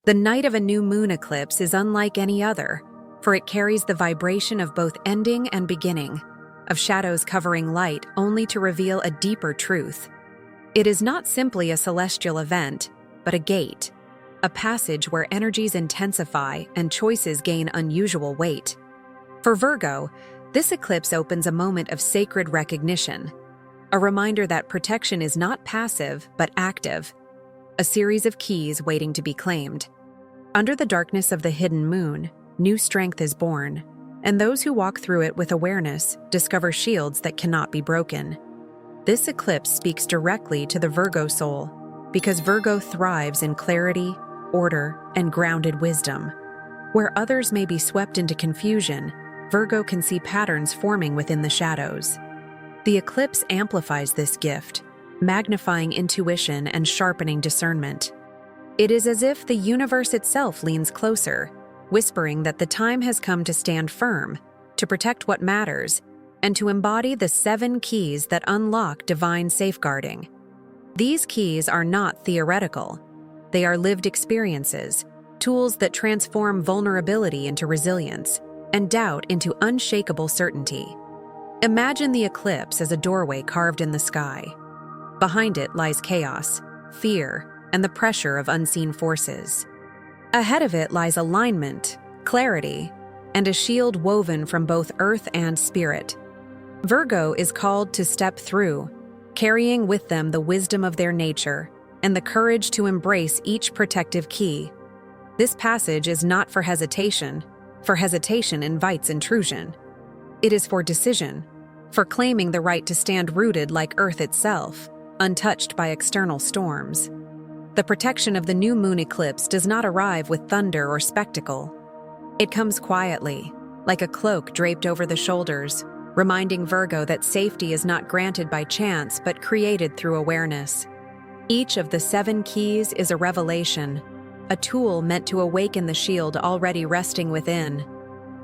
The night of a new moon eclipse is unlike any other, for it carries the vibration of both ending and beginning, of shadows covering light only to reveal a deeper truth. It is not simply a celestial event, but a gate, a passage where energies intensify and choices gain unusual weight. For Virgo, this eclipse opens a moment of sacred recognition, a reminder that protection is not passive but active, a series of keys waiting to be claimed. Under the darkness of the hidden moon, new strength is born, and those who walk through it with awareness discover shields that cannot be broken. This eclipse speaks directly to the Virgo soul, because Virgo thrives in clarity, order, and grounded wisdom. Where others may be swept into confusion, Virgo can see patterns forming within the shadows. The eclipse amplifies this gift, magnifying intuition and sharpening discernment. It is as if the universe itself leans closer, whispering that the time has come to stand firm, to protect what matters, and to embody the 7 keys that unlock divine safeguarding. These keys are not theoretical. They are lived experiences, tools that transform vulnerability into resilience, and doubt into unshakable certainty. Imagine the eclipse as a doorway carved in the sky. Behind it lies chaos, fear, and the pressure of unseen forces. Ahead of it lies alignment, clarity, and a shield woven from both earth and spirit. Virgo is called to step through, carrying with them the wisdom of their nature and the courage to embrace each protective key. This passage is not for hesitation, for hesitation invites intrusion. It is for decision, for claiming the right to stand rooted like earth itself, untouched by external storms. The protection of the new moon eclipse does not arrive with thunder or spectacle. It comes quietly, like a cloak draped over the shoulders, reminding Virgo that safety is not granted by chance but created through awareness. Each of the 7 keys is a revelation, a tool meant to awaken the shield already resting within.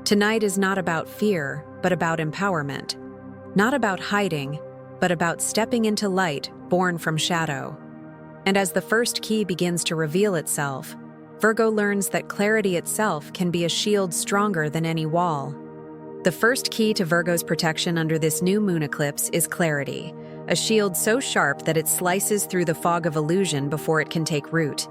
Tonight is not about fear, but about empowerment. Not about hiding, but about stepping into light born from shadow. And as the first key begins to reveal itself, Virgo learns that clarity itself can be a shield stronger than any wall. The first key to Virgo's protection under this new moon eclipse is clarity, a shield so sharp that it slices through the fog of illusion before it can take root.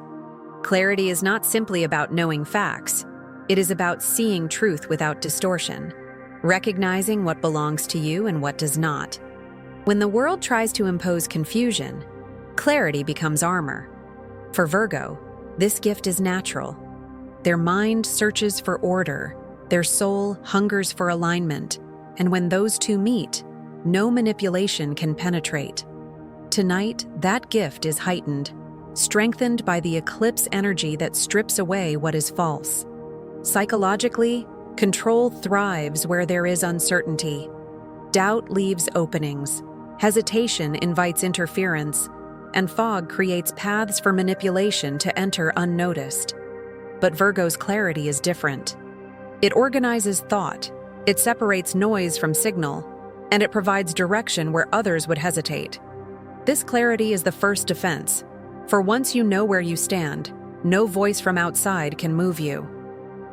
Clarity is not simply about knowing facts. It is about seeing truth without distortion, recognizing what belongs to you and what does not. When the world tries to impose confusion, clarity becomes armor. For Virgo, this gift is natural. Their mind searches for order, their soul hungers for alignment, and when those two meet, no manipulation can penetrate. Tonight, that gift is heightened, strengthened by the eclipse energy that strips away what is false. Psychologically, control thrives where there is uncertainty. Doubt leaves openings, hesitation invites interference, and fog creates paths for manipulation to enter unnoticed. But Virgo's clarity is different. It organizes thought, it separates noise from signal, and it provides direction where others would hesitate. This clarity is the first defense, for once you know where you stand, no voice from outside can move you.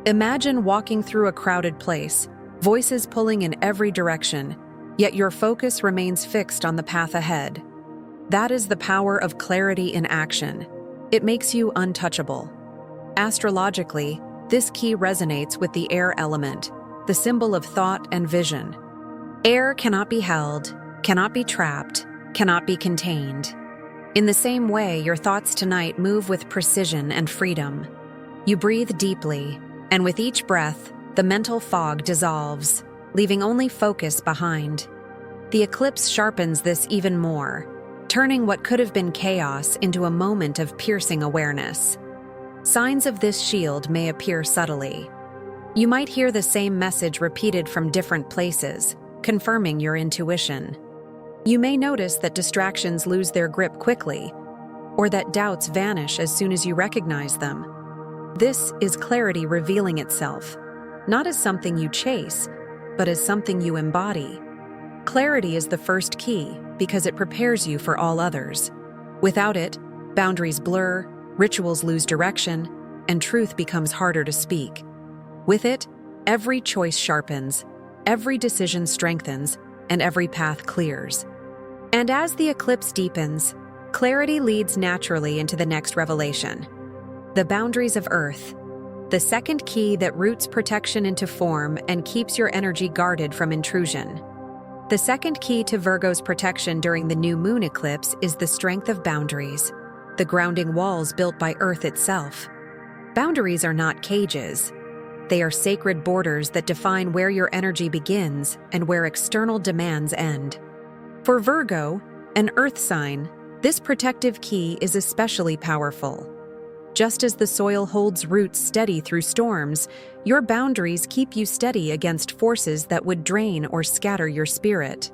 Imagine walking through a crowded place, voices pulling in every direction, yet your focus remains fixed on the path ahead. That is the power of clarity in action. It makes you untouchable. Astrologically, this key resonates with the air element, the symbol of thought and vision. Air cannot be held, cannot be trapped, cannot be contained. In the same way, your thoughts tonight move with precision and freedom. You breathe deeply, and with each breath, the mental fog dissolves, leaving only focus behind. The eclipse sharpens this even more, turning what could have been chaos into a moment of piercing awareness. Signs of this shield may appear subtly. You might hear the same message repeated from different places, confirming your intuition. You may notice that distractions lose their grip quickly, or that doubts vanish as soon as you recognize them. This is clarity revealing itself, not as something you chase, but as something you embody. Clarity is the first key because it prepares you for all others. Without it, boundaries blur, rituals lose direction, and truth becomes harder to speak. With it, every choice sharpens, every decision strengthens, and every path clears. And as the eclipse deepens, clarity leads naturally into the next revelation: the boundaries of Earth, the second key that roots protection into form and keeps your energy guarded from intrusion. The second key to Virgo's protection during the new moon eclipse is the strength of boundaries, the grounding walls built by Earth itself. Boundaries are not cages. They are sacred borders that define where your energy begins and where external demands end. For Virgo, an Earth sign, this protective key is especially powerful. Just as the soil holds roots steady through storms, your boundaries keep you steady against forces that would drain or scatter your spirit.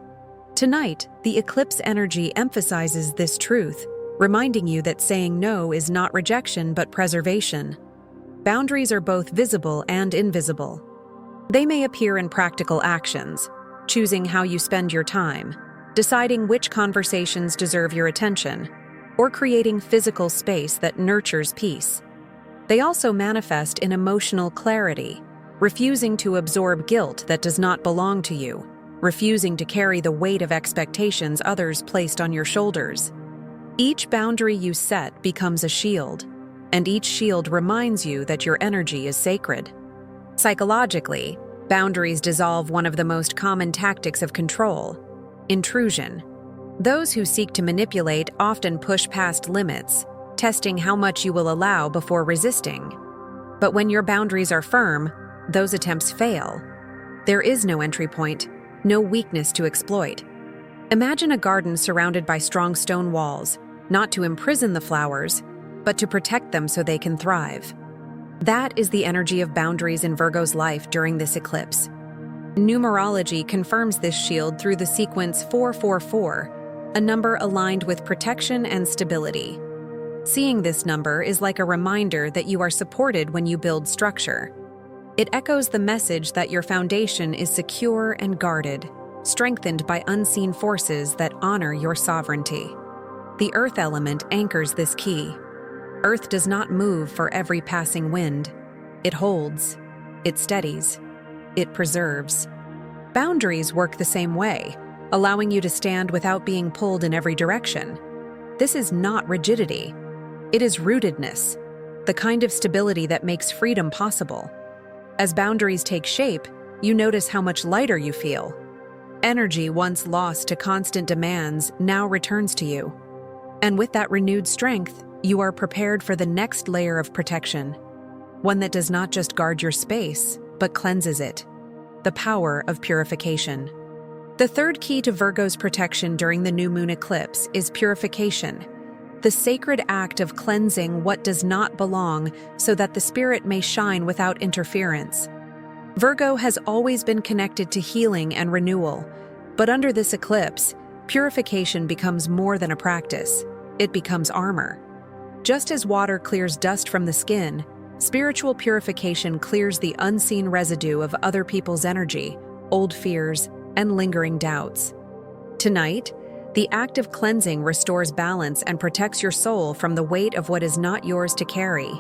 Tonight, the eclipse energy emphasizes this truth, reminding you that saying no is not rejection but preservation. Boundaries are both visible and invisible. They may appear in practical actions, choosing how you spend your time, deciding which conversations deserve your attention, or creating physical space that nurtures peace. They also manifest in emotional clarity, refusing to absorb guilt that does not belong to you, refusing to carry the weight of expectations others placed on your shoulders. Each boundary you set becomes a shield, and each shield reminds you that your energy is sacred. Psychologically, boundaries dissolve one of the most common tactics of control: intrusion. Those who seek to manipulate often push past limits, testing how much you will allow before resisting. But when your boundaries are firm, those attempts fail. There is no entry point, no weakness to exploit. Imagine a garden surrounded by strong stone walls, not to imprison the flowers, but to protect them so they can thrive. That is the energy of boundaries in Virgo's life during this eclipse. Numerology confirms this shield through the sequence 444, a number aligned with protection and stability. Seeing this number is like a reminder that you are supported when you build structure. It echoes the message that your foundation is secure and guarded, strengthened by unseen forces that honor your sovereignty. The earth element anchors this key. Earth does not move for every passing wind. It holds, it steadies, it preserves. Boundaries work the same way, allowing you to stand without being pulled in every direction. This is not rigidity. It is rootedness, the kind of stability that makes freedom possible. As boundaries take shape, you notice how much lighter you feel. Energy once lost to constant demands now returns to you. And with that renewed strength, you are prepared for the next layer of protection, one that does not just guard your space, but cleanses it. The power of purification. The third key to Virgo's protection during the new moon eclipse is purification, the sacred act of cleansing what does not belong so that the spirit may shine without interference. Virgo has always been connected to healing and renewal, but under this eclipse, purification becomes more than a practice. It becomes armor. Just as water clears dust from the skin, spiritual purification clears the unseen residue of other people's energy, old fears, and lingering doubts. Tonight, the act of cleansing restores balance and protects your soul from the weight of what is not yours to carry.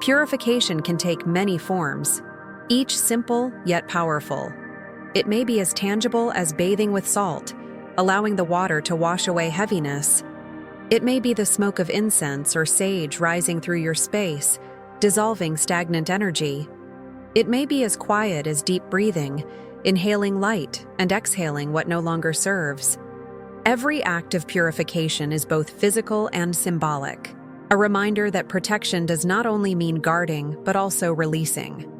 Purification can take many forms, each simple yet powerful. It may be as tangible as bathing with salt, allowing the water to wash away heaviness. It may be the smoke of incense or sage rising through your space, dissolving stagnant energy. It may be as quiet as deep breathing, inhaling light and exhaling what no longer serves. Every act of purification is both physical and symbolic, a reminder that protection does not only mean guarding, but also releasing.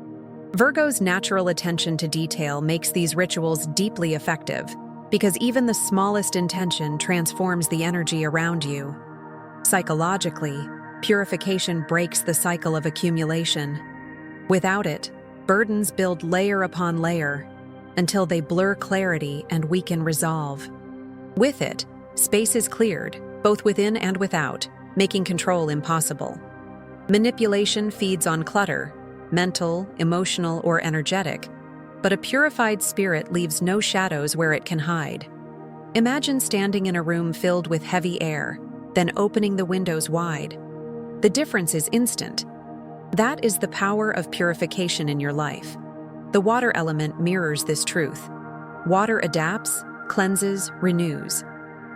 Virgo's natural attention to detail makes these rituals deeply effective, because even the smallest intention transforms the energy around you. Psychologically, purification breaks the cycle of accumulation. Without it, burdens build layer upon layer, until they blur clarity and weaken resolve. With it, space is cleared, both within and without, making control impossible. Manipulation feeds on clutter, mental, emotional, or energetic, but a purified spirit leaves no shadows where it can hide. Imagine standing in a room filled with heavy air, then opening the windows wide. The difference is instant. That is the power of purification in your life. The water element mirrors this truth. Water adapts, cleanses, renews.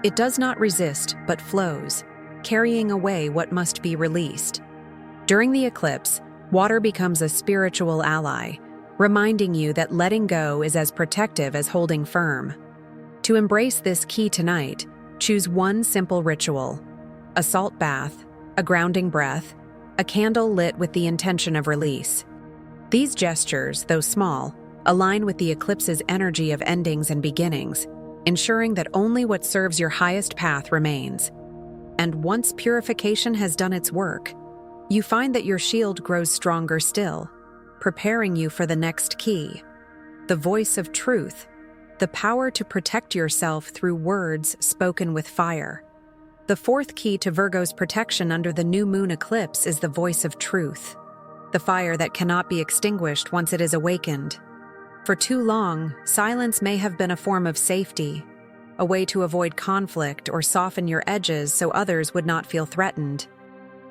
It does not resist, but flows, carrying away what must be released. During the eclipse, water becomes a spiritual ally, reminding you that letting go is as protective as holding firm. To embrace this key tonight, choose one simple ritual: a salt bath, a grounding breath, a candle lit with the intention of release. These gestures, though small, align with the eclipse's energy of endings and beginnings, ensuring that only what serves your highest path remains. And once purification has done its work, you find that your shield grows stronger still, preparing you for the next key: the voice of truth, the power to protect yourself through words spoken with fire. The fourth key to Virgo's protection under the new moon eclipse is the voice of truth, the fire that cannot be extinguished once it is awakened. For too long, silence may have been a form of safety, a way to avoid conflict or soften your edges so others would not feel threatened.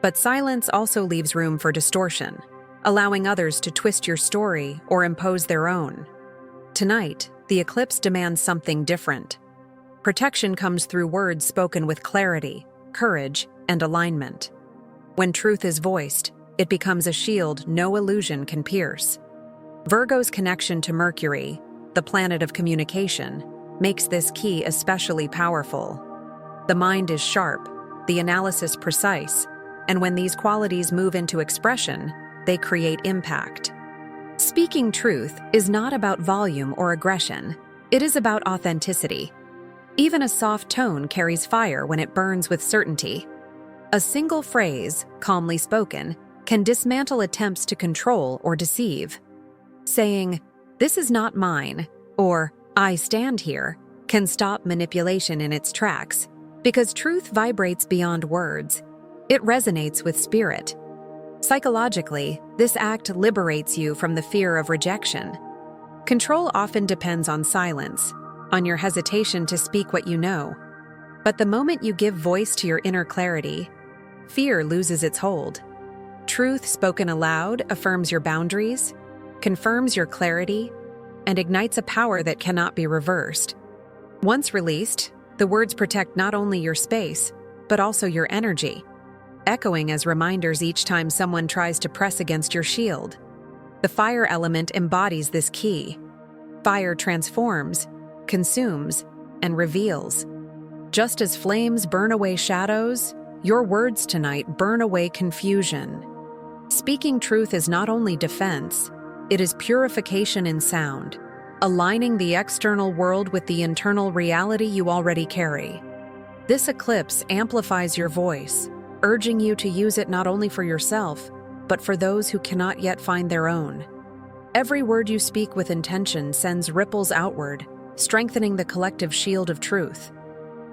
But silence also leaves room for distortion, allowing others to twist your story or impose their own. Tonight, the eclipse demands something different. Protection comes through words spoken with clarity, courage, and alignment. When truth is voiced, it becomes a shield no illusion can pierce. Virgo's connection to Mercury, the planet of communication, makes this key especially powerful. The mind is sharp, the analysis precise, and when these qualities move into expression, they create impact. Speaking truth is not about volume or aggression, it is about authenticity. Even a soft tone carries fire when it burns with certainty. A single phrase, calmly spoken, can dismantle attempts to control or deceive. Saying, "This is not mine," or "I stand here," can stop manipulation in its tracks, because truth vibrates beyond words. It resonates with spirit. Psychologically, this act liberates you from the fear of rejection. Control often depends on silence, on your hesitation to speak what you know. But the moment you give voice to your inner clarity, fear loses its hold. Truth spoken aloud affirms your boundaries, confirms your clarity, and ignites a power that cannot be reversed. Once released, the words protect not only your space, but also your energy, echoing as reminders each time someone tries to press against your shield. The fire element embodies this key. Fire transforms, consumes, and reveals. Just as flames burn away shadows, your words tonight burn away confusion. Speaking truth is not only defense, it is purification in sound, aligning the external world with the internal reality you already carry. This eclipse amplifies your voice, urging you to use it not only for yourself, but for those who cannot yet find their own. Every word you speak with intention sends ripples outward, strengthening the collective shield of truth.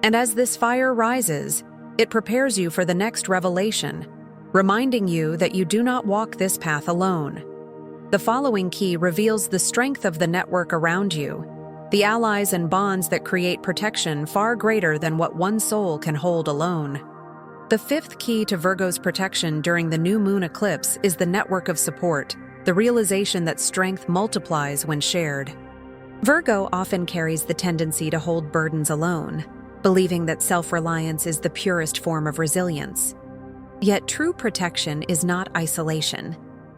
And as this fire rises, it prepares you for the next revelation, reminding you that you do not walk this path alone. The following key reveals the strength of the network around you, the allies and bonds that create protection far greater than what one soul can hold alone. The fifth key to Virgo's protection during the new moon eclipse is the network of support, the realization that strength multiplies when shared. Virgo often carries the tendency to hold burdens alone, believing that self-reliance is the purest form of resilience. Yet true protection is not isolation.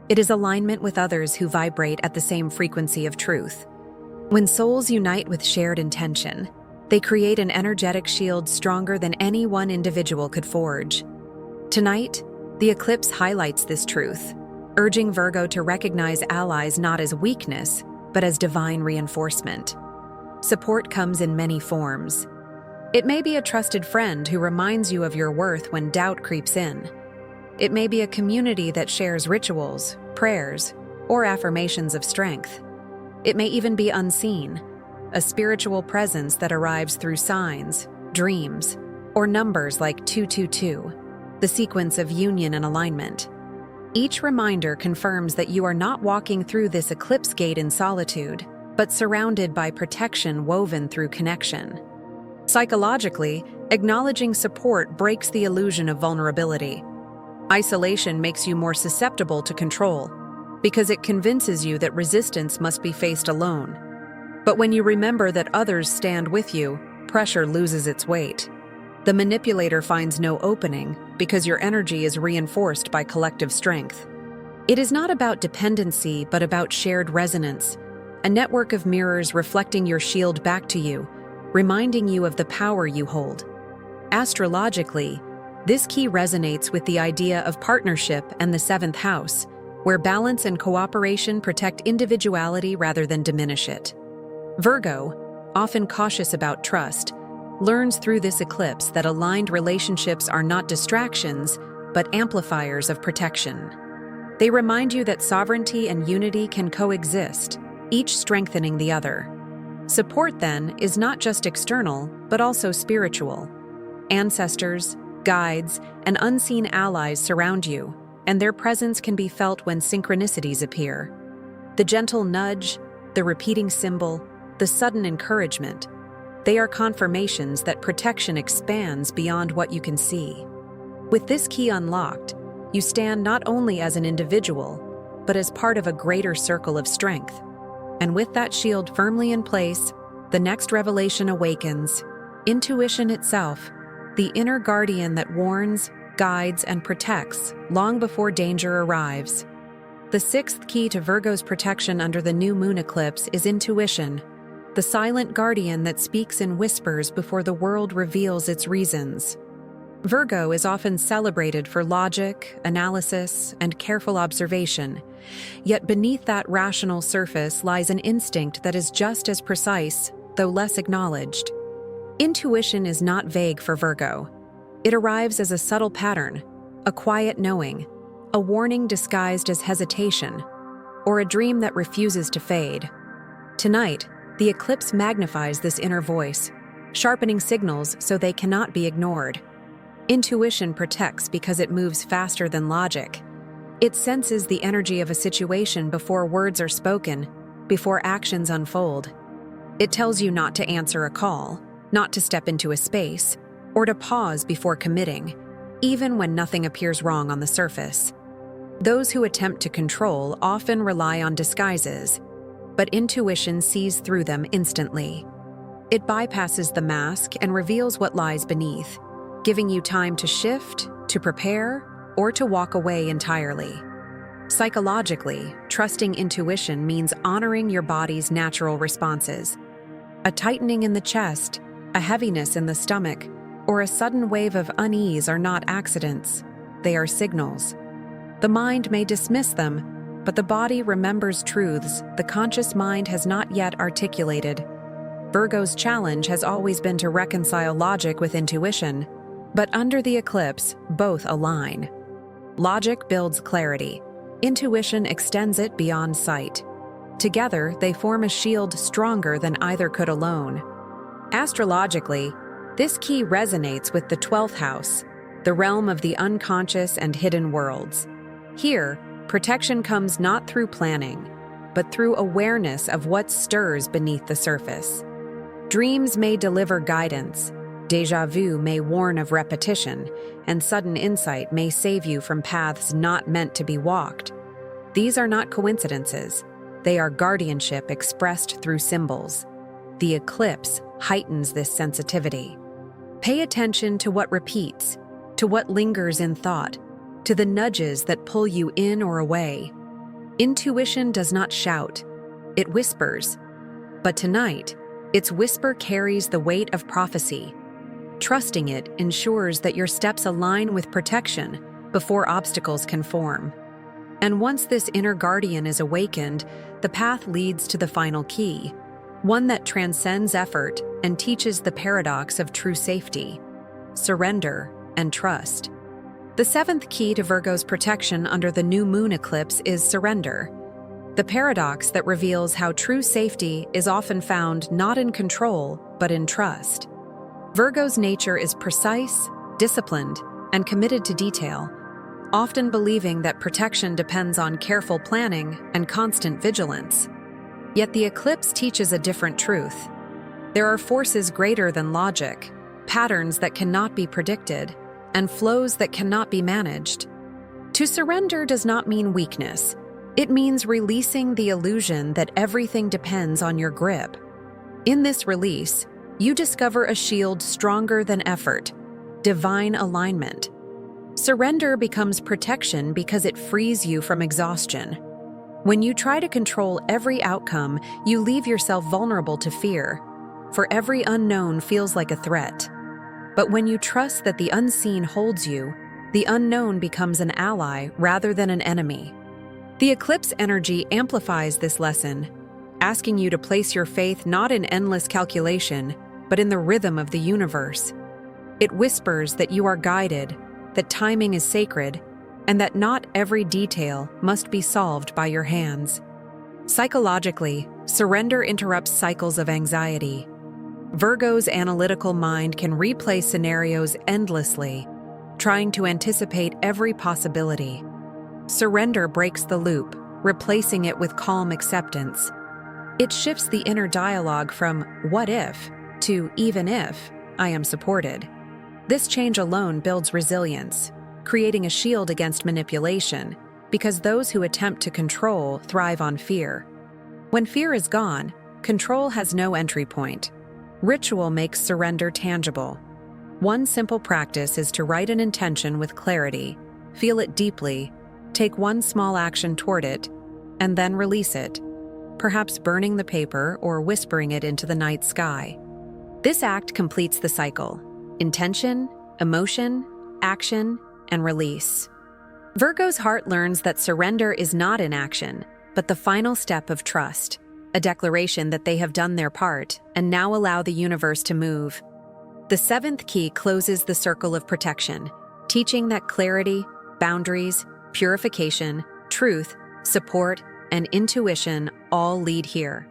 It is alignment with others who vibrate at the same frequency of truth. When souls unite with shared intention, they create an energetic shield stronger than any one individual could forge. Tonight, the eclipse highlights this truth, urging Virgo to recognize allies not as weakness, but as divine reinforcement. Support comes in many forms. It may be a trusted friend who reminds you of your worth when doubt creeps in. It may be a community that shares rituals, prayers, or affirmations of strength. It may even be unseen, a spiritual presence that arrives through signs, dreams, or numbers like 222, the sequence of union and alignment. Each reminder confirms that you are not walking through this eclipse gate in solitude, but surrounded by protection woven through connection. Psychologically, acknowledging support breaks the illusion of vulnerability. Isolation makes you more susceptible to control, because it convinces you that resistance must be faced alone. But when you remember that others stand with you, pressure loses its weight. The manipulator finds no opening because your energy is reinforced by collective strength. It is not about dependency, but about shared resonance, a network of mirrors reflecting your shield back to you, reminding you of the power you hold. Astrologically, this key resonates with the idea of partnership and the seventh house, where balance and cooperation protect individuality rather than diminish it. Virgo, often cautious about trust, learns through this eclipse that aligned relationships are not distractions, but amplifiers of protection. They remind you that sovereignty and unity can coexist, each strengthening the other. Support, then, is not just external, but also spiritual. Ancestors, guides, and unseen allies surround you, and their presence can be felt when synchronicities appear. The gentle nudge, the repeating symbol, the sudden encouragement, they are confirmations that protection expands beyond what you can see. With this key unlocked, you stand not only as an individual, but as part of a greater circle of strength. And with that shield firmly in place, the next revelation awakens, intuition itself, the inner guardian that warns, guides, and protects long before danger arrives. The sixth key to Virgo's protection under the new moon eclipse is intuition, the silent guardian that speaks in whispers before the world reveals its reasons. Virgo is often celebrated for logic, analysis, and careful observation, yet beneath that rational surface lies an instinct that is just as precise, though less acknowledged. Intuition is not vague for Virgo. It arrives as a subtle pattern, a quiet knowing, a warning disguised as hesitation, or a dream that refuses to fade. Tonight, the eclipse magnifies this inner voice, sharpening signals so they cannot be ignored. Intuition protects because it moves faster than logic. It senses the energy of a situation before words are spoken, before actions unfold. It tells you not to answer a call, not to step into a space, or to pause before committing, even when nothing appears wrong on the surface. Those who attempt to control often rely on disguises, but intuition sees through them instantly. It bypasses the mask and reveals what lies beneath, giving you time to shift, to prepare, or to walk away entirely. Psychologically, trusting intuition means honoring your body's natural responses. A tightening in the chest, a heaviness in the stomach, or a sudden wave of unease are not accidents. They are signals. The mind may dismiss them, but the body remembers truths the conscious mind has not yet articulated. Virgo's challenge has always been to reconcile logic with intuition, but under the eclipse, both align. Logic builds clarity. Intuition extends it beyond sight. Together, they form a shield stronger than either could alone. Astrologically, this key resonates with the 12th house, the realm of the unconscious and hidden worlds. Here, protection comes not through planning, but through awareness of what stirs beneath the surface. Dreams may deliver guidance, déjà vu may warn of repetition, and sudden insight may save you from paths not meant to be walked. These are not coincidences. They are guardianship expressed through symbols. The eclipse heightens this sensitivity. Pay attention to what repeats, to what lingers in thought, to the nudges that pull you in or away. Intuition does not shout, it whispers. But tonight, its whisper carries the weight of prophecy. Trusting it ensures that your steps align with protection before obstacles can form. And once this inner guardian is awakened, the path leads to the final key, one that transcends effort and teaches the paradox of true safety, surrender, and trust. The seventh key to Virgo's protection under the new moon eclipse is surrender, the paradox that reveals how true safety is often found not in control, but in trust. Virgo's nature is precise, disciplined, and committed to detail, often believing that protection depends on careful planning and constant vigilance. Yet the eclipse teaches a different truth. There are forces greater than logic, patterns that cannot be predicted, and flows that cannot be managed. To surrender does not mean weakness. It means releasing the illusion that everything depends on your grip. In this release, you discover a shield stronger than effort, divine alignment. Surrender becomes protection because it frees you from exhaustion. When you try to control every outcome, you leave yourself vulnerable to fear, for every unknown feels like a threat. But when you trust that the unseen holds you, the unknown becomes an ally rather than an enemy. The eclipse energy amplifies this lesson, asking you to place your faith not in endless calculation, but in the rhythm of the universe. It whispers that you are guided, that timing is sacred, and that not every detail must be solved by your hands. Psychologically, surrender interrupts cycles of anxiety. Virgo's analytical mind can replay scenarios endlessly, trying to anticipate every possibility. Surrender breaks the loop, replacing it with calm acceptance. It shifts the inner dialogue from "what if" to "even if" I am supported. This change alone builds resilience, creating a shield against manipulation, because those who attempt to control thrive on fear. When fear is gone, control has no entry point. Ritual makes surrender tangible. One simple practice is to write an intention with clarity, feel it deeply, take one small action toward it, and then release it, perhaps burning the paper or whispering it into the night sky. This act completes the cycle: intention, emotion, action, and release. Virgo's heart learns that surrender is not inaction, but the final step of trust, a declaration that they have done their part and now allow the universe to move. The seventh key closes the circle of protection, teaching that clarity, boundaries, purification, truth, support, and intuition all lead here.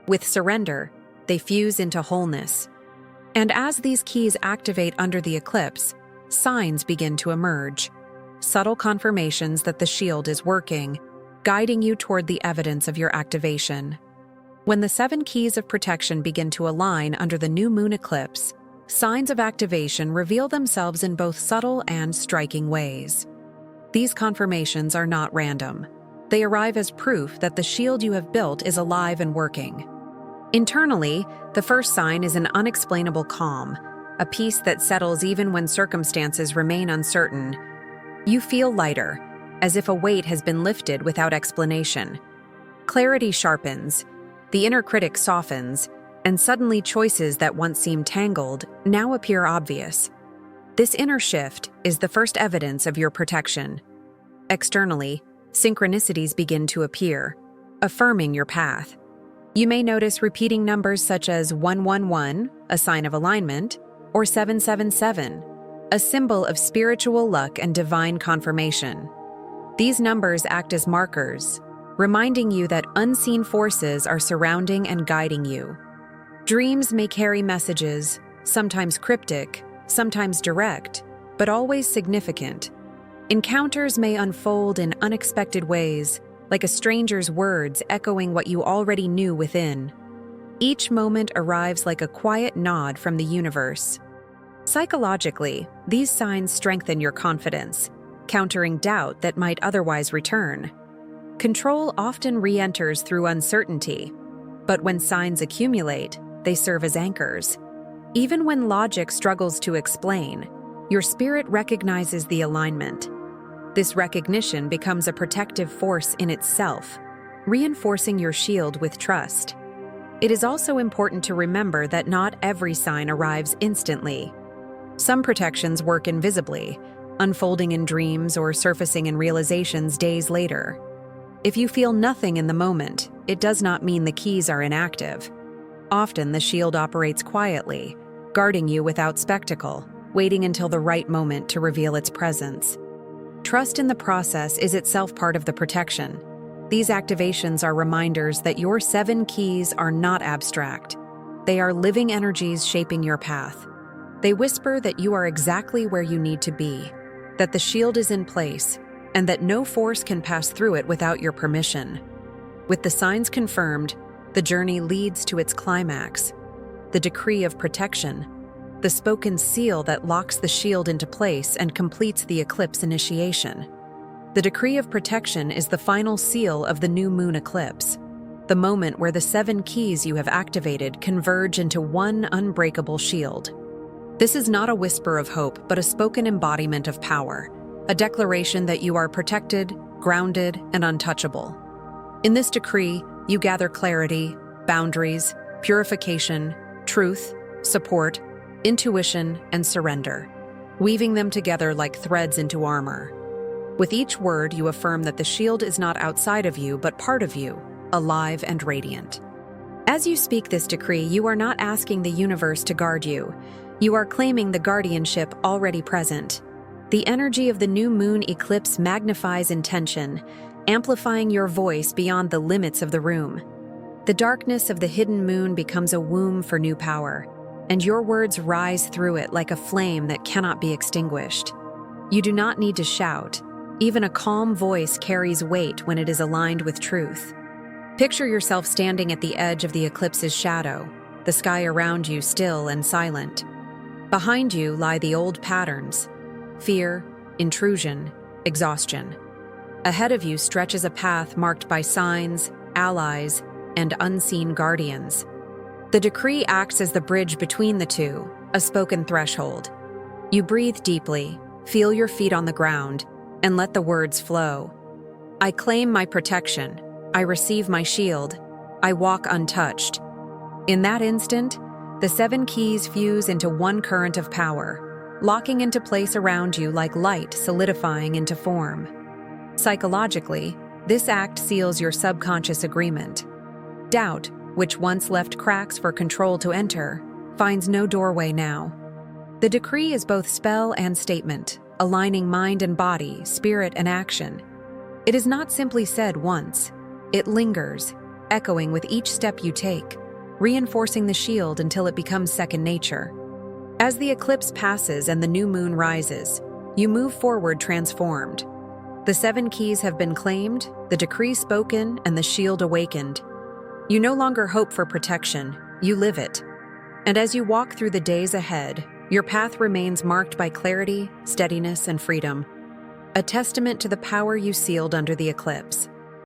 With surrender, they fuse into wholeness. And as these keys activate under the eclipse, signs begin to emerge, subtle confirmations that the shield is working, guiding you toward the evidence of your activation. When the 7 keys of protection begin to align under the new moon eclipse, signs of activation reveal themselves in both subtle and striking ways. These confirmations are not random. They arrive as proof that the shield you have built is alive and working. Internally, the first sign is an unexplainable calm, a peace that settles even when circumstances remain uncertain. You feel lighter, as if a weight has been lifted without explanation. Clarity sharpens, the inner critic softens, and suddenly choices that once seemed tangled now appear obvious. This inner shift is the first evidence of your protection. Externally, synchronicities begin to appear, affirming your path. You may notice repeating numbers such as 111, a sign of alignment, or 777, a symbol of spiritual luck and divine confirmation. These numbers act as markers, reminding you that unseen forces are surrounding and guiding you. Dreams may carry messages, sometimes cryptic, sometimes direct, but always significant. Encounters may unfold in unexpected ways, like a stranger's words echoing what you already knew within. Each moment arrives like a quiet nod from the universe. Psychologically, these signs strengthen your confidence, countering doubt that might otherwise return. Control often re-enters through uncertainty, but when signs accumulate, they serve as anchors. Even when logic struggles to explain, your spirit recognizes the alignment. This recognition becomes a protective force in itself, reinforcing your shield with trust. It is also important to remember that not every sign arrives instantly. Some protections work invisibly, unfolding in dreams or surfacing in realizations days later. If you feel nothing in the moment, it does not mean the keys are inactive. Often the shield operates quietly, guarding you without spectacle, waiting until the right moment to reveal its presence. Trust in the process is itself part of the protection. These activations are reminders that your 7 keys are not abstract. They are living energies shaping your path. They whisper that you are exactly where you need to be, that the shield is in place, and that no force can pass through it without your permission. With the signs confirmed, the journey leads to its climax, the decree of protection, the spoken seal that locks the shield into place and completes the eclipse initiation. The decree of protection is the final seal of the new moon eclipse, the moment where the 7 keys you have activated converge into one unbreakable shield. This is not a whisper of hope, but a spoken embodiment of power, a declaration that you are protected, grounded, and untouchable. In this decree, you gather clarity, boundaries, purification, truth, support, intuition, and surrender, weaving them together like threads into armor. With each word, you affirm that the shield is not outside of you, but part of you, alive and radiant. As you speak this decree, you are not asking the universe to guard you. You are claiming the guardianship already present. The energy of the new moon eclipse magnifies intention, amplifying your voice beyond the limits of the room. The darkness of the hidden moon becomes a womb for new power, and your words rise through it like a flame that cannot be extinguished. You do not need to shout. Even a calm voice carries weight when it is aligned with truth. Picture yourself standing at the edge of the eclipse's shadow, the sky around you still and silent. Behind you lie the old patterns: fear, intrusion, exhaustion. Ahead of you stretches a path marked by signs, allies, and unseen guardians. The decree acts as the bridge between the two, a spoken threshold. You breathe deeply, feel your feet on the ground, and let the words flow. I claim my protection. I receive my shield. I walk untouched. In that instant, the 7 keys fuse into one current of power, locking into place around you like light solidifying into form. Psychologically, this act seals your subconscious agreement. Doubt, which once left cracks for control to enter, finds no doorway now. The decree is both spell and statement, aligning mind and body, spirit and action. It is not simply said once. It lingers, echoing with each step you take, reinforcing the shield until it becomes second nature. As the eclipse passes and the new moon rises, you move forward transformed. The 7 keys have been claimed, the decree spoken, and the shield awakened. You no longer hope for protection, you live it. And as you walk through the days ahead, your path remains marked by clarity, steadiness, and freedom, a testament to the power you sealed under the eclipse.